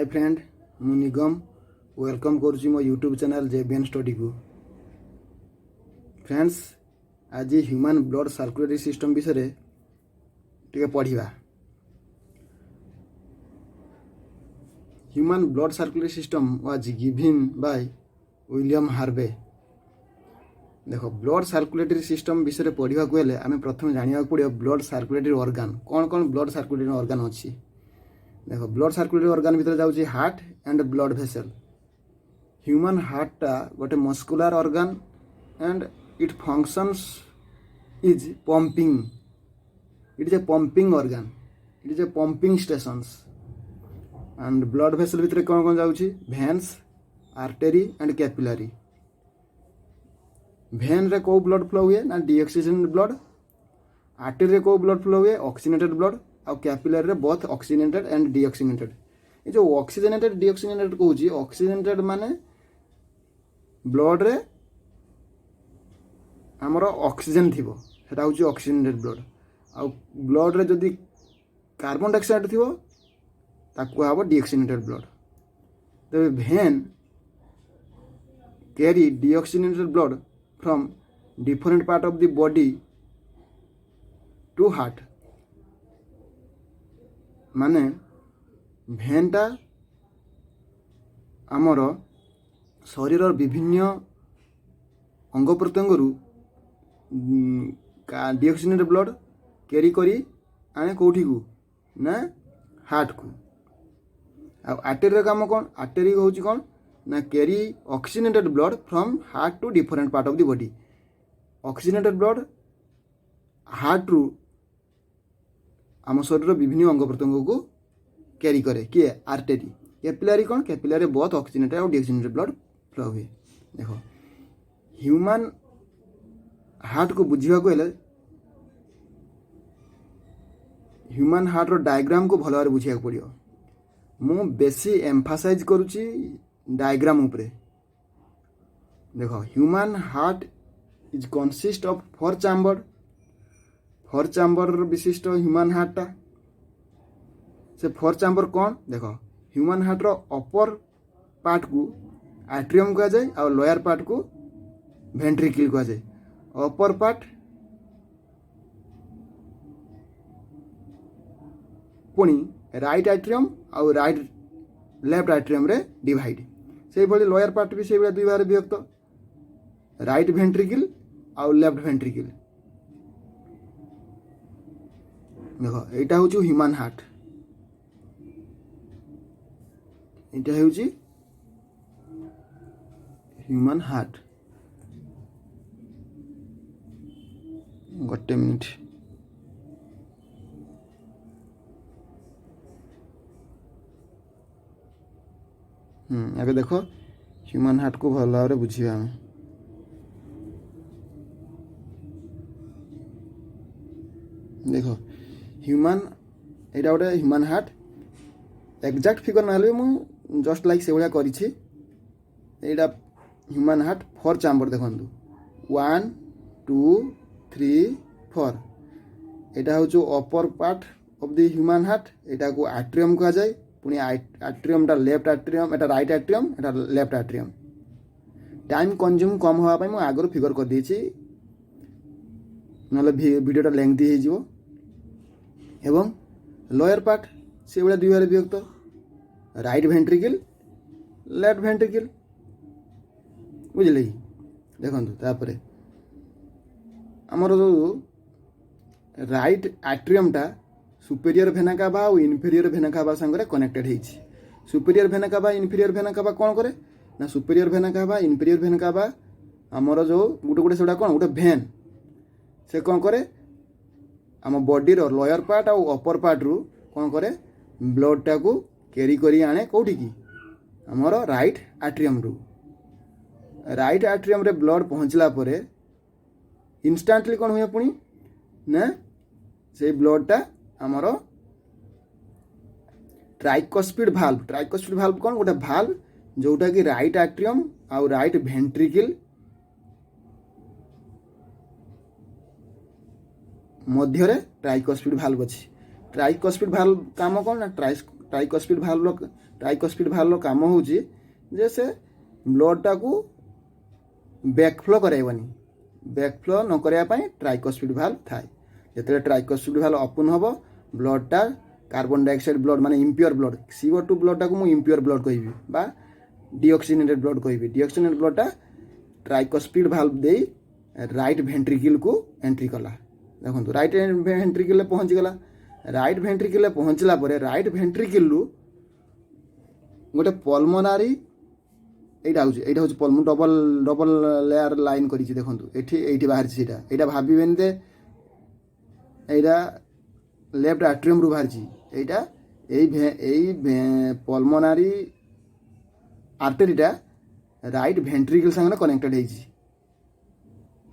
Friend मु निगम welcome करुच्ची मो YouTube channel JBN study को। फ्रेंड्स आज ह्यूमन ब्लड सर्कुलेटरी सिस्टम विषय टे पढ़ा। Human blood circulatory system was given by William Harvey. देखो ब्लड सर्कुलेटरी सिस्टम विषय पढ़ा को आम प्रथम जाना पड़ो ब्लड सर्कुलेटरी ऑर्गन कौन कौन ब्लड सर्कुलेटरी ऑर्गन अच्छी। देखो ब्लड सर्कुलेटरी ऑर्गन भीतर जाऊँगी heart and blood vessel. Human हार्टा गोटे muscular organ and it functions is pumping. It is a pumping organ, it is a pumping stations. And blood vessel भीतर कौन कौन जाऊँगी भेन्स, आर्टेरी एंड कैपिलरी। भेन रे को ब्लड फ्लो हुए ना डीऑक्सीजनेटेड ब्लड, आर्टेरी रे को ब्लड फ्लो हुए ऑक्सीजनेटेड ब्लड, और कैपिलरी रे बोथ ऑक्सीजनेटेड एंड डीऑक्सीजनेटेड। ये जो ऑक्सीजनेटेड डीऑक्सीजनेटेड कहूँ, ऑक्सीजनेटेड माने ब्लड रे आमर ऑक्सीजन थी सेटा हूँ ऑक्सीजनेटेड ब्लड। आउ ब्लड रे जदि कार्बन डाइऑक्साइड थी ताकू हम डीऑक्सीजनेटेड ब्लड। तबे vein carry deoxygenated blood from different part of the body to heart. माने भेनटा आमर शरीर विभिन्न अंग प्रत्यंग डीऑक्सीजनेटेड ब्लड कैरी करी आने कौटी को ना हार्ट को। आर्टेरी काम कौन, आर्टेरी हूँ कौन ना carry oxygenated blood from heart to different part of the body. Oxygenated blood heart रु आम शरीर विभिन्न अंग प्रत्यंग को कैरी करे किए आर्टेरी। कैपिलरी कौन, कैपिलरी बहुत ऑक्सीजनेटेड और डीऑक्सीजनेटेड ब्लड फ्लो हुए। देखो ह्यूमन हार्ट को बुझा को ह्यूमन हार्ट रो डायग्राम को भल भाव बुझा पड़ो। मु बेसी एम्फासाइज करुच्ची डायग्राम उपरे। देखो human heart is consist of four chamber विशिष्ट ह्यूमन हार्टा। से फोर चैम्बर कौन देखो ह्यूमन हार्ट रो अपर पार्ट को एट्रियम कहा जाए और लोअर पार्ट को वेंट्रिकल कहा जाए। अपर पार्ट पुणी राइट एट्रियम और राइट लेफ्ट एट्रियम रे डिवाइड। से भली लोअर पार्ट भी से दुई भाग विभक्त, राइट वेंट्रिकल और लेफ्ट वेंट्रिकल। देखो एटा हूँ ह्यूमन हार्ट, एटा हूँ ह्यूमन हार्ट। गोटे मिनिट आगे देखो ह्यूमन हार्ट को भल भाव बुझा। आम देखो ह्यूमन एटा गोटे ह्यूमन हार्ट एक्जाक्ट फिगर ना मु जस्ट लाइक से भाया करी। एटा ह्यूमन हार्ट फोर चैम्बर देखु 1 2 3 4। एटा हूँ upper part of the human heart. एटा को एट्रियम कहा जाए। पुणी एट्रियम लेफ्ट एट्रियम, एटा राइट एट्रियम, एटा लेफ्ट एट्रियम। टाइम कंज्यूम कम होगापाई मुझे आगर फिगर कर देछि, ना वीडियोटा लेंथी हो। एवं लोअर पार्ट से भाया दुई भाग विभक्त, राइट वेंट्रिकल लेफ्ट वेंट्रिकल। बुझे कि देखो तापर आमर जो राइट एट्रियम टा सुपेरियर भेना कावा और इनफेरियर भेना कावा संगे कनेक्टेड होइछि। सुपेरियर भेना कावा इनफेरियर भेना कावा कौन करे ना सुपेरियर भेना कावा इनफेरियर भेना कावा आमर जो गोटे गोटे सेटा कौन गोटे भेन से कौन करे आम बॉडी रो लोअर पार्ट और अपर पार्ट रु कौन करे ब्लड टा को कैरी करी आने कौटी की आमर राइट एट्रियम रु। राइट एट्रियम रे ब्लड पहुँचला परे इंस्टांटली कौन हुए पुणी ना से ब्लड टा आमर ट्राइकोस्पिड भाल्व। ट्राइकोस्पिड भाल्व कौन गोटे भाल्व जोटा कि राइट एट्रियम और राइट वेंट्रिकल मध्य ट्राइकोस्पिड भाल्व अच्छी। ट्राइकोस्पिड भाल्व काम कौन ना ट्राइकोस्पिड भाल्व ट्राइकोस्पिड भाल्व काम होउची जे से ब्लडटा को बैकफ्लो कराइबनी बैकफ्लो न करया पई ट्राइकोस्पिड भाल्व थाए जेते ट्राइकोस्पिड भाल्व ओपन हबो ब्लडटा कार्बन डाइऑक्साइड ब्लड माने इम्प्योर ब्लड CO2 ब्लडटा को मु इम्प्योर ब्लड कहबी बा डिऑक्सीनेटेड ब्लड कहबी डिऑक्सीनेटेड ब्लडटा ट्राइकोस्पिड भाल्व दे राइट वेंट्रिकल को एंट्री कला देखो राइट वेंट्रिकल पहुँची गला राइट वेंट्रिकल पहुँचला परे राइट वेंट्रिकल गोटे पल्मोनारी এইটা হচ্ছে পলমন ডবল ডবল লেয়ার লাইন করেছি দেখুন এইটি বাহারছি এইটা ভাবিবেন যে এইটা লেফট আট্রিয়াম রু বাহারছি এইটা এই পলমোনারি আর্টেরিটা রাইট ভেন্ট্রিকল সাথে কনেক্টেড হয়েছি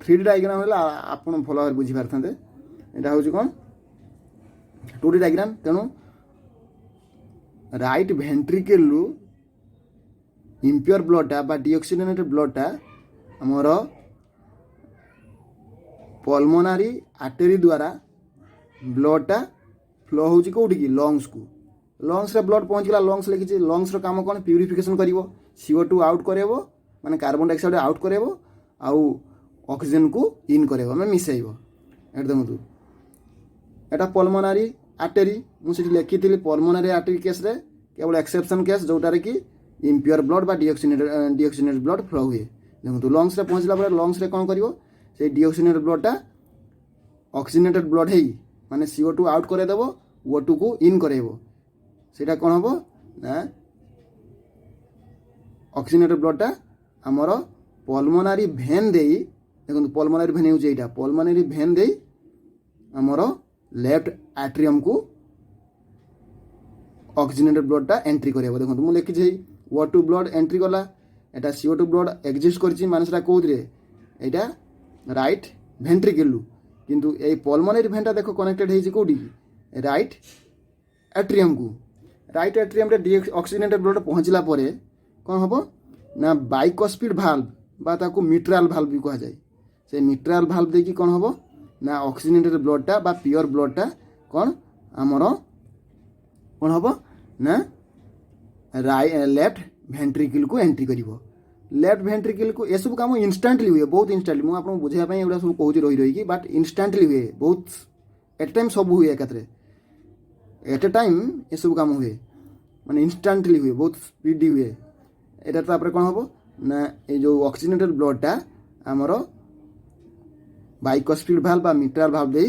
3D ডায়াগ্রাম হলে আপন ভালো ভাবে বুঝি পারথান্তে এটা হচ্ছে কোন 2D ডায়াগ্রাম তেণু রাইট ভেন্ট্রিকল রু इम्प्योर ब्लडटा बा डिऑक्सीनेटेड ब्लडटा आमर पल्मोनारी आर्टेरी द्वारा ब्लडटा फ्लो होची कोठी की लंग्स को लंग्स रे ब्लड पहुँचला लंग्स लिखी लंग्स रो काम कौन प्यूरिफिकेशन करिवो CO2 आउट करेबो माने कार्बन डाइऑक्साइड आउट करेबो आउ ऑक्सीजन को इन करेबो मैं मिसाइबो एकदम तू एटा पल्मोनारी आर्टेरी मु सेठी लिखिथिली पल्मोनारी आर्टेरी केस रे केवल एक्सेप्शन केस जोटारे की इम्प्योर ब्लड बा डिऑक्सीनेटेड ब्लड फ्लो हुए देखो लंग्स रे पहुँचला पर लंग्स रे कौन करिवो से डिऑक्सीनेटेड ब्लडटा ऑक्सीनेटेड ब्लड हेई माने CO2 आउट करे देबो O2 को इन करेबो सेटा कौन हबो ना ऑक्सीनेटेड ब्लडटा हमर पल्मोनारी भेन देई देखो पल्मोनारी भेन होउची एटा पल्मोनारी भेन देई हमर लेफ्ट एट्रियम को ऑक्सीनेटेड ब्लडटा एंट्री करेबो देखो मु लिखि छै O2 ब्लड एंट्री गला एटा CO2 ब्लड एक्जिस्ट करछि माने सेटा कोउदरे एटा राइट वेंट्रिकल किंतु ए पल्मोनारी भेनटा देखो कनेक्टेड हेछि कोडी राइट एट्रियम को राइट एट्रियम रे ऑक्सीनेटेड ब्लड पहुँचला परे कौन हबो ना बाइकोस्पिड भाल्व बा ताको मिट्राल भाल्व भी कहा जाए से मिट्राल भाल्व देखि कौन हबो ना ऑक्सीनेटेड ब्लडटा बा प्योर ब्लडटा कौन हमर कौन हबो ना लेफ्ट वेंट्रिकल को एंट्री करिवो लेफ्ट वेंट्रिकल को ये सब काम इंस्टेंटली हुए बहुत इंस्टेंटली मुझे आपको बुझाई एगुड़ा सब कहूँ रही रही बट इंस्टेंटली हुए बहुत एट टाइम सब हुए एकाथरे एट ए टाइम ये सब काम हुए माने इंस्टेंटली हुए बहुत स्पीडी हुए एटा तापर कौन हम ना ये जो ऑक्सीनेटेड ब्लडटा आमर बाइकोस्पिड भाल्व बा मिट्राल भाल्व दे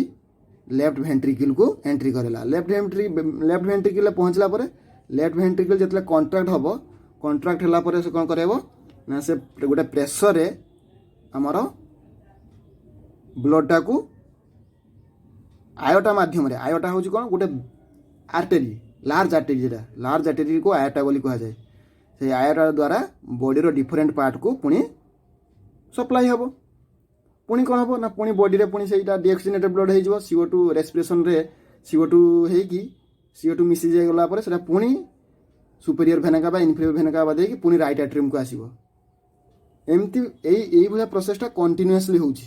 लेफ्ट वेंट्रिकल को एंट्री करेला लेफ्ट वेंट्रिकल पहुँचला परे लेफ्ट वेंट्रिकल जितने कॉन्ट्रैक्ट हम कॉन्ट्रैक्ट होला परे से कौन करेबो ना से गोटे प्रेशर रे आमर ब्लडटा को आयोटा माध्यम रे आयोटा होची कौन गोटे आर्टेरी लार्ज आर्टेरी को आयोटा बोली कहा जाए से आयोटा द्वारा बॉडी रो डिफरेंट पार्ट को पुणी सप्लाई हबो पुणी कौन हबो ना पुणी बॉडी रे पुणी सेटा डिऑक्सीनेटेड ब्लड हे जिवो CO2 रेस्पिरेशन रे CO2 हे की CO2 मिसी जाय गला पर सेटा पुणी सुपीरियर भेनका बा इनफीरियर भेनका बा देकी पुणी राइट एट्रियम को आसीबो एमती एई भलिया प्रोसेसटा कंटीन्यूअसली होउची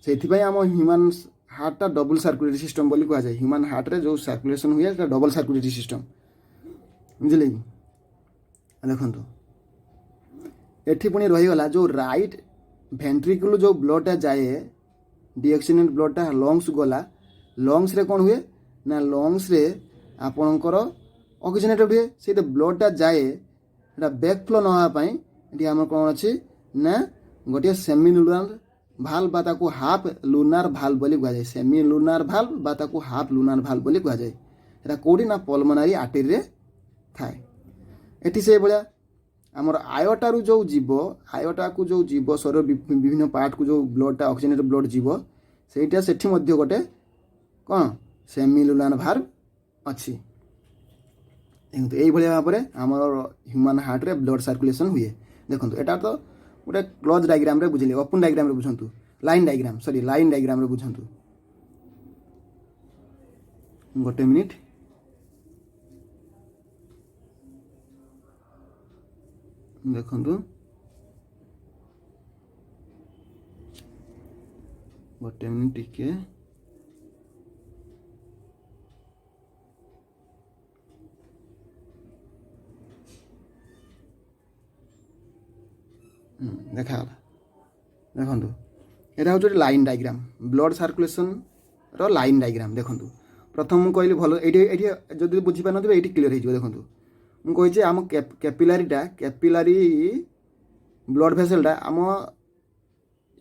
सेथिबाई आम ह्यूमन हार्टटा डबल सर्कुलेटरी सिस्टम बोली कहा जाए ह्यूमन हार्ट रे जो सर्कुलेशन हुए सेटा डबल सर्कुलेटरी सिस्टम बुझले देखो एठी पुणी रहीगला जो राइट वेंट्रिकल जो ब्लडटा जाए डिऑक्सीनेटेड ब्लडटा लंग्स गला लंग्स रे कौन हुए ना लंग्स रे आपणकर ऑक्सीजनेटेड हुए से ब्लडटा जाए बैक फ्लो नापाई ये आम कौन अच्छे ना गोटे सेमी लुनार भाल्व बा ताको हाफ लुनार भाल्व बोली कहा जाए सेमी लुनार भाल्व बा ताको हाफ लुनार भाल्व बोली कहा जाए एटा कोडी ना पल्मोनारी आर्टेरी रे थाए एटी से भलिया आमर आयोटा रु जो जीव आयोटा को जो जीव शरीर विभिन्न पार्ट को जो ब्लडटा ऑक्सीजनेटेड ब्लड जीव सेटा सेठी मध्य गोटे कौन सेमी लुनार भाल्व अच्छी देखो यही भाव में आमर ह्यूमन हार्ट रे ब्लड सर्कुलेशन हुए देखो एटा तो गोटे क्लोज डायग्राम रे बुझले ओपन डायग्राम रे बुझंतु लाइन डायग्राम रे बुझंतु गोटे मिनिट देखो गोटे मिनिट टिके ଦେଖାଗଲା ଦେଖନ୍ତୁ ଏଇଟା ହେଉଛି ଗୋଟେ ଲାଇନ୍ ଡାଇଗ୍ରାମ୍ ବ୍ଲଡ଼ ସାର୍କୁଲେସନ୍ର ଲାଇନ୍ ଡାଇଗ୍ରାମ୍ ଦେଖନ୍ତୁ ପ୍ରଥମ ମୁଁ କହିଲି ଭଲ ଏଇଠି ଏଇଠି ଯଦି ବୁଝିପାରୁନଥିବେ ଏଇଠି କ୍ଲିୟର୍ ହେଇଯିବ ଦେଖନ୍ତୁ ମୁଁ କହିଛି ଆମ କ୍ୟାପିଲାରୀ ବ୍ଲଡ଼ ଭେସେଲ୍ଟା ଆମ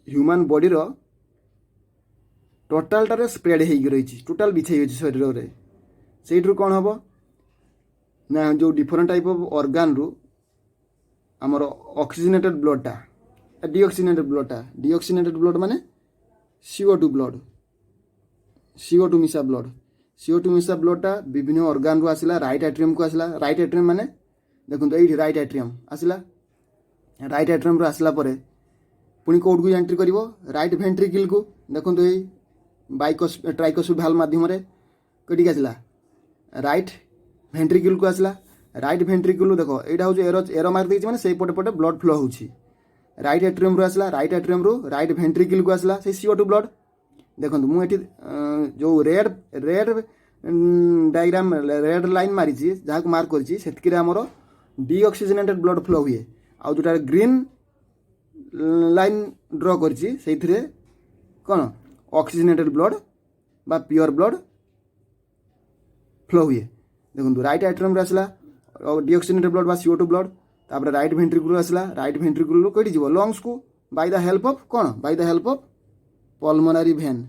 ହ୍ୟୁମାନ୍ ବଡ଼ିର ଟୋଟାଲଟାରେ ସ୍ପ୍ରେଡ୍ ହେଇକି ରହିଛି ଟୋଟାଲ ବିଛେଇ ଅଛି ଶରୀରରେ ସେଇଥିରୁ କ'ଣ ହେବ ନା ଯେଉଁ ଡିଫରେଣ୍ଟ ଟାଇପ୍ ଅଫ୍ ଅର୍ଗାନ୍ରୁ ଆମର ଅକ୍ସିଜେନେଟେଡ୍ ବ୍ଲଡ଼ଟା ଡିଅକ୍ସିଜେନେଟେଡ୍ ବ୍ଲଡ଼ ମାନେ CO2 ବ୍ଲଡ଼ CO2 ମିଶା ବ୍ଲଡ଼ଟା ବିଭିନ୍ନ ଅର୍ଗାନ୍ରୁ ଆସିଲା ରାଇଟ୍ ଆଟ୍ରିୟମ୍କୁ ଆସିଲା ରାଇଟ୍ ଆଟ୍ରିୟମ୍ ମାନେ ଦେଖନ୍ତୁ ଏଇଠି ରାଇଟ୍ ଆଟ୍ରିୟମ୍ ଆସିଲା ରାଇଟ୍ ଆଟ୍ରିୟମ୍ରୁ ଆସିଲା ପରେ ପୁଣି କେଉଁଠିକୁ ଏଣ୍ଟ୍ରି କରିବ ରାଇଟ୍ ଭେଣ୍ଟ୍ରିକିଲ୍କୁ ଦେଖନ୍ତୁ ଏଇ ଟ୍ରାଇକୋସ୍ପିଡ୍ ଭାଲ୍ଭ ମାଧ୍ୟମରେ କେଉଁଠିକି ଆସିଲା ରାଇଟ୍ ଭେଣ୍ଟ୍ରିକିଲ୍କୁ ଆସିଲା ରାଇଟ୍ ଭେଣ୍ଟ୍ରିକିଲ୍ରୁ ଦେଖ ଏଇଟା ହେଉଛି ଏରୋ ମାର୍କ ଦେଇଛି ମାନେ ସେଇ ପଟେ ବ୍ଲଡ଼ ଫ୍ଲୋ ହେଉଛି ରାଇଟ୍ ଆଟ୍ରିୟମ୍ରୁ ଆସିଲା ରାଇଟ୍ ଆଟ୍ରିୟମ୍ରୁ ରାଇଟ୍ ଭେଣ୍ଟ୍ରିକିଲ୍କୁ ଆସିଲା ସେଇ CO2 ବ୍ଲଡ଼ ଦେଖନ୍ତୁ ମୁଁ ଏଠି ଯେଉଁ ରେଡ୍ ଡାଇଗ୍ରାମ୍ ରେଡ୍ ଲାଇନ୍ ମାରିଛି ଯାହାକୁ ମାର୍କ କରିଛି ସେତିକିରେ ଆମର ଡିଅକ୍ସିଜେନେଟେଡ୍ ବ୍ଲଡ଼ ଫ୍ଲୋ ହୁଏ ଆଉ ଯେଉଁଟା ଗ୍ରୀନ୍ ଲାଇନ୍ ଡ୍ର କରିଛି ସେଇଥିରେ କ'ଣ ଅକ୍ସିଜେନେଟେଡ୍ ବ୍ଲଡ଼ ବା ପିଓର ବ୍ଲଡ଼ ଫ୍ଲୋ ହୁଏ ଦେଖନ୍ତୁ ରାଇଟ୍ ଆଟ୍ରିୟମ୍ରୁ ଆସିଲା ଡିଅକ୍ସିଜେନେଟେଡ୍ ବ୍ଲଡ଼ ବା CO2 ବ୍ଲଡ଼ ତାପରେ ରାଇଟ୍ ଭେଣ୍ଟ୍ରିକୁଲରୁ ଆସିଲା ରାଇଟ୍ ଭେଣ୍ଟ୍ରିକୁଲରୁ କେଉଁଠି ଯିବ ଲଙ୍ଗସକୁ by the help of pulmonary vein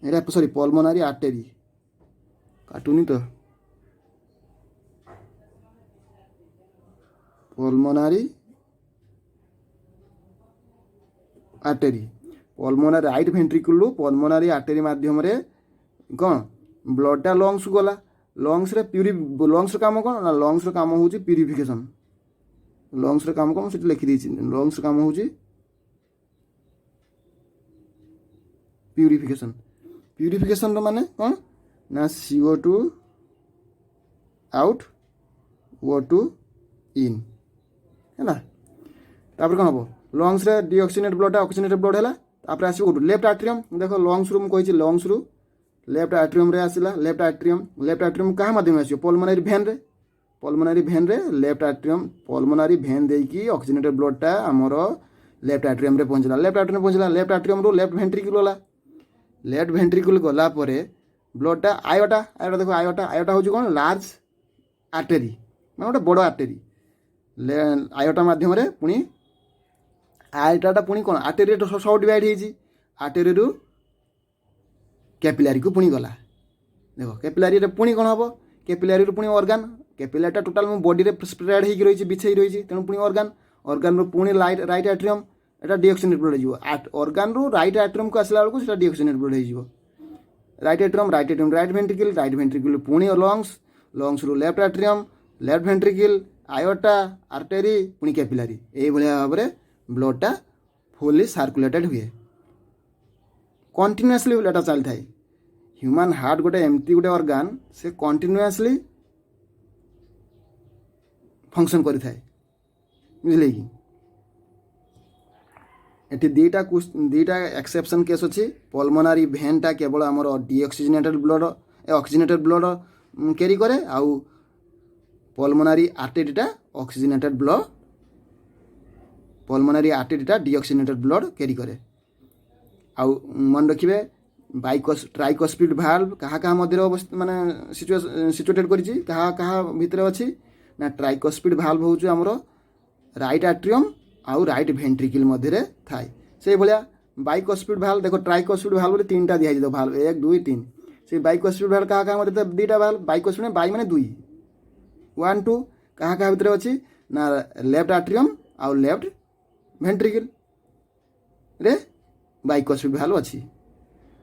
ଏଇଟା ସରି ପଲ୍ମୋନାରୀ ଆର୍ଟେରୀ କାଟୁନି ତ ପଲ୍ମୋନାରୀ ଆର୍ଟେରୀ ରାଇଟ୍ ଭେଣ୍ଟ୍ରିକୁଲରୁ ପଲ୍ମୋନାରୀ ଆର୍ଟେରୀ ମାଧ୍ୟମରେ କ'ଣ ବ୍ଲଡ଼ଟା ଲଙ୍ଗସକୁ ଗଲା ଲଙ୍ଗସର କାମ କ'ଣ ନା ଲଙ୍ଗସର କାମ ହେଉଛି ପ୍ୟୁରିଫିକେସନ୍ ଲଙ୍ଗସର କାମ କ'ଣ ସେଠି ଲେଖିଦେଇଛି ଲଙ୍ଗସର କାମ ହେଉଛି ପ୍ୟୁରିଫିକେସନ୍ର ମାନେ କ'ଣ ନା CO2 ଆଉଟ୍ O2 ଇନ୍ ହେଲା ତାପରେ କ'ଣ ହେବ ଲଙ୍ଗସରେ ଡିଅକ୍ସିଜେନେଟେଡ୍ ବ୍ଲଡ଼ଟା ଅକ୍ସିଜେନେଟେଡ୍ ବ୍ଲଡ଼ ହେଲା ତାପରେ ଆସିବ କେଉଁଠୁ ଲେଫ୍ଟ ଆଟ୍ରିୟମ୍ ଦେଖ ଲଙ୍ଗସରୁ ମୁଁ କହିଛି ଲଙ୍ଗସରୁ ଲେଫ୍ଟ ଆଟ୍ରିୟମ୍ରେ ଆସିଲା ଲେଫ୍ଟ ଆଟ୍ରିୟମ୍ କାହା ମାଧ୍ୟମରେ ଆସିବ ପଲ୍ମୋନାରୀ ଭେନ୍ରେ ଲେଫ୍ଟ ଆଟ୍ରିୟମ୍ ପଲ୍ମୋନାରୀ ଭେନ୍ ଦେଇକି ଅକ୍ସିଜେନେଟେଡ୍ ବ୍ଲଡ଼ଟା ଆମର ଲେଫ୍ଟ ଆଟ୍ରିୟମ୍ରେ ପହଞ୍ଚିଲା ଲେଫ୍ଟ ଆଟ୍ରିୟମ୍ରୁ ଲେଫ୍ଟ ଭେଣ୍ଟ୍ରିକୁଲ୍ ଗଲା ପରେ ବ୍ଲଡ଼ଟା ଆୟୋଟା ଦେଖ ଆୟୋଟା ହେଉଛି କ'ଣ ଲାର୍ଜ ଆର୍ଟେରୀ ମାନେ ଗୋଟେ ବଡ଼ ଆର୍ଟେରୀ ଆୟୋଟା ମାଧ୍ୟମରେ ପୁଣି ଆୟୋଟାଟା ପୁଣି କ'ଣ ଆର୍ଟେରୀରେ ସବୁ ଡିଭାଇଡ୍ ହେଇଛି ଆର୍ଟେରୀରୁ କ୍ୟାପିଲାରୀକୁ ପୁଣି ଗଲା ଦେଖ କ୍ୟାପିଲାରୀରେ ପୁଣି କ'ଣ ହେବ କ୍ୟାପିଲାରୀରୁ ପୁଣି ଅର୍ଗାନ୍ କ୍ୟାପିଲାରୀଟା ଟୋଟାଲ୍ ମୋ ବଡ଼ିରେ ସ୍ପ୍ରେଡ୍ ହେଇକି ରହିଛି ବିଛେଇ ରହିଛି ତେଣୁ ପୁଣି ଅର୍ଗାନ୍ରୁ ପୁଣି ରାଇଟ୍ ଆଟ୍ରିୟମ୍ এটা ডিঅକ୍ସିଜେନେଟେଡ୍ ବ୍ଲଡ଼ ହେଇଯିବ ଅର୍ଗାନ୍ରୁ ରାଇଟ୍ ଆଟ୍ରିୟମ୍କୁ ଆସିଲା ବେଳକୁ ସେଟା ডিঅକ୍ସିଜେନେଟେଡ୍ ବ୍ଲଡ଼ ହେଇଯିବ ରାଇଟ୍ ଭେଣ୍ଟ୍ରିକିଲ୍ ପୁଣି ଲଙ୍ଗସରୁ ଲେଫ୍ଟ ଆଟ୍ରିୟମ୍ ଲେଫ୍ଟ ଭେଣ୍ଟ୍ରିକିଲ୍ ଆୟୋଟା ଆର୍ଟେରୀ ପୁଣି କ୍ୟାପିଲାରୀ ଏଇଭଳିଆ ଭାବରେ ବ୍ଲଡ଼ଟା ଫୁଲି ସାର୍କୁଲେଟେଡ୍ ହୁଏ କଣ୍ଟିନ୍ୟୁଅସ୍ଲି ଏଟା ଚାଲିଥାଏ ହ୍ୟୁମାନ୍ ହାର୍ଟ ଗୋଟେ ଏମିତି ଗୋଟେ ଅର୍ଗାନ୍ ସେ କଣ୍ଟିନ୍ୟୁଅସ୍ଲି ଫଙ୍କସନ୍ କରିଥାଏ ବୁଝିଲେ କି ଏଠି ଦୁଇଟା ଏକ୍ସେପ୍ସନ୍ କେସ୍ ଅଛି ପଲ୍ମୋନାରୀ ଭେନ୍ଟା କେବଳ ଆମର ଅକ୍ସିଜେନେଟେଡ୍ ବ୍ଲଡ଼ କ୍ୟାରି କରେ ଆଉ ପଲ୍ମୋନାରୀ ଆର୍ଟେରୀଟା ଡିଅକ୍ସିଜେନେଟେଡ୍ ବ୍ଲଡ଼ କ୍ୟାରି କରେ ଆଉ ମନେ ରଖିବେ ଟ୍ରାଇକୋସ୍ପିଡ୍ ଭାଲ୍ଭ କାହା ମଧ୍ୟରେ ମାନେ ସିଚୁଏଟେଡ୍ କରିଛି କାହା ଭିତରେ ଅଛି ନା ଟ୍ରାଇକୋସ୍ପିଡ୍ ଭାଲ୍ଭ ହେଉଛି ଆମର ରାଇଟ୍ ଆଟ୍ରିୟମ୍ ଆଉ ରାଇଟ୍ ଭେଣ୍ଟ୍ରିକିଲ୍ ମଧ୍ୟରେ ଥାଏ ସେଇଭଳିଆ ବାଇକୋସ୍ପିଡ୍ ଭାଲ୍ଭ ଦେଖ ଟ୍ରାଇକୋସ୍ପିଡ୍ ଭାଲ୍ଭରେ ତିନିଟା ଦିଆଯାଇଛି ଭାଲ୍ଭ 1 2 3 ସେ ବାଇକୋସ୍ପିଡ୍ ଭାଲ୍ଭ କାହା ମଧ୍ୟରେ ଦୁଇଟା ଭାଲ୍ଭ ବାଇକୋସ୍ପିଡ୍ ବାଇ ମାନେ 2 1 2 କାହା ଭିତରେ ଅଛି ନା ଲେଫ୍ଟ ଆଟ୍ରିୟମ୍ ଆଉ ଲେଫ୍ଟ ଭେଣ୍ଟ୍ରିକିଲ୍ରେ ବାଇକୋସ୍ପିଡ୍ ଭାଲ୍ଭ ଅଛି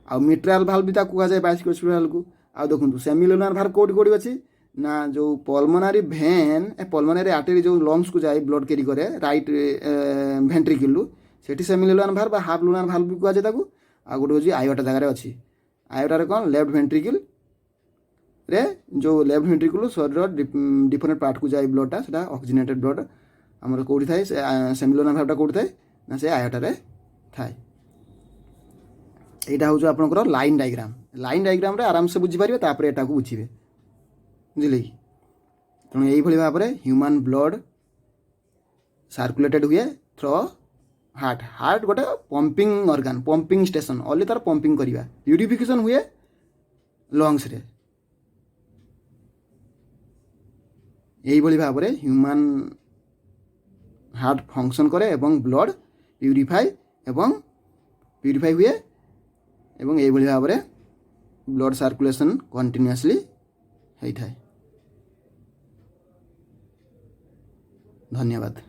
ଆଉ ମିଟ୍ରାଲ୍ ଭାଲ୍ଭ ବି ତାକୁ କୁହାଯାଏ ବାଇକୋସ୍ପିଡ୍ ଭାଲ୍ଭକୁ ଆଉ ଦେଖନ୍ତୁ ସେମିଲୁନାର୍ ଭାଲ୍ଭ କେଉଁଠି ଅଛି ନା ଯେଉଁ ପଲ୍ମୋନାରୀ ଆର୍ଟେରୀ ଯେଉଁ ଲଙ୍ଗସକୁ ଯାଇ ବ୍ଲଡ଼ କ୍ୟାରି କରେ ରାଇଟ୍ ଭେଣ୍ଟ୍ରିକିଲ୍ରୁ ସେଠି ସେମିଲୁନାର୍ ଭାଲ୍ଭ ବା ହାଫ୍ ଲୁନାର୍ ଭାଲ୍ଭ ବି କୁହାଯାଏ ତାକୁ ଆଉ ଗୋଟେ ହେଉଛି ଆୟୋଟା ଜାଗାରେ ଅଛି ଆୟୋଟାରେ କ'ଣ ଲେଫ୍ଟ ଭେଣ୍ଟ୍ରିକିଲ୍ରେ ଯେଉଁ ଲେଫ୍ଟ ଭେଣ୍ଟ୍ରିକିଲ୍ ଶରୀର ଡିଫରେଣ୍ଟ ପାର୍ଟକୁ ଯାଏ ବ୍ଲଡ଼ଟା ସେଟା ଅକ୍ସିଜେନେଟେଡ୍ ବ୍ଲଡ଼ ଆମର କେଉଁଠି ଥାଏ ସେ ସେମିଲୁନାର୍ ଭାଲ୍ଭଟା କେଉଁଠି ଥାଏ ନା ସେ ଆୟୋଟାରେ ଥାଏ এইটা হচ্ছে আপনার লাইন ডায়াগ্রামরে আরামসে বুঝিপারে তাপরে এটাকে বুঝিবে বুঝলে তেমন এইভাবে ভাবে হ্যুমান ব্লড সার্কুলেটেড হুয়ে थ्रो हार्ट हार्ट गोटे pumping organ pumping station only तार पंपिंग करवा प्यूरिफिकेशन हुए लंग्स रे यही भाव में ह्यूमन हार्ट फंक्शन करे एवं ब्लड प्यूरिफाई हुए एवं यही भाव में ब्लड सर्कुलेशन कंटिन्यूअसली होता है। धन्यवाद।